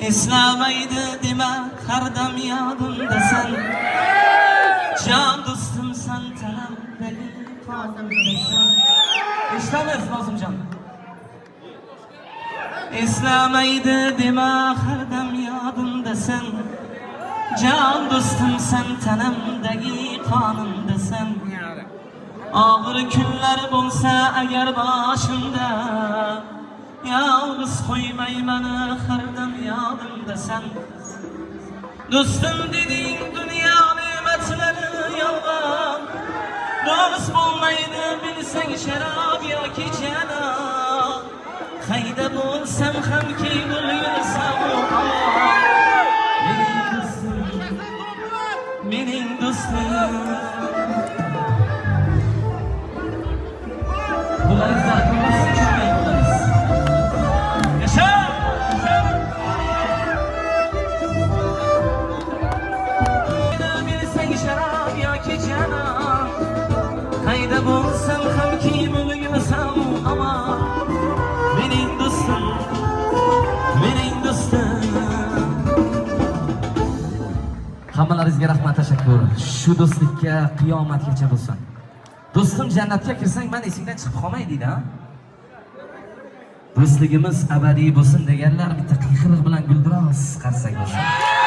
Eslamaydi dema har dam yodimdasan. Jon do'stim san tanamdagi qonimdasan. Eshitamiz Nozimjon. Eslamaydi dema har dam yodimdasan. Jon do'stim san tanamdagi qonimdasan. Ağır kunlar bo'lsa agar boshimda, yolg'iz qo'ymay meni har dam yodimdasan. Do'stim deding dunyo ne'matlari yolg'on, do'st bo'lmaydi bilsang sharob yoki janob. Qayda bo'lsam hamki bo'lsam mening do'stim. Hayda bo'lsam hamki bo'lsam ama mening do'stim, mening do'stim. Hammalaringizga rahmat, tashakkur. Shu do'stlikka qiyomatgacha bo'lsin. Do'stim jannatga kirsang men esingdan chiqib qolmay deydi-a. Do'stligimiz abadiy bo'lsin deganlar bitta qiyqiriq bilan guldiroz qarsak bo'lsin.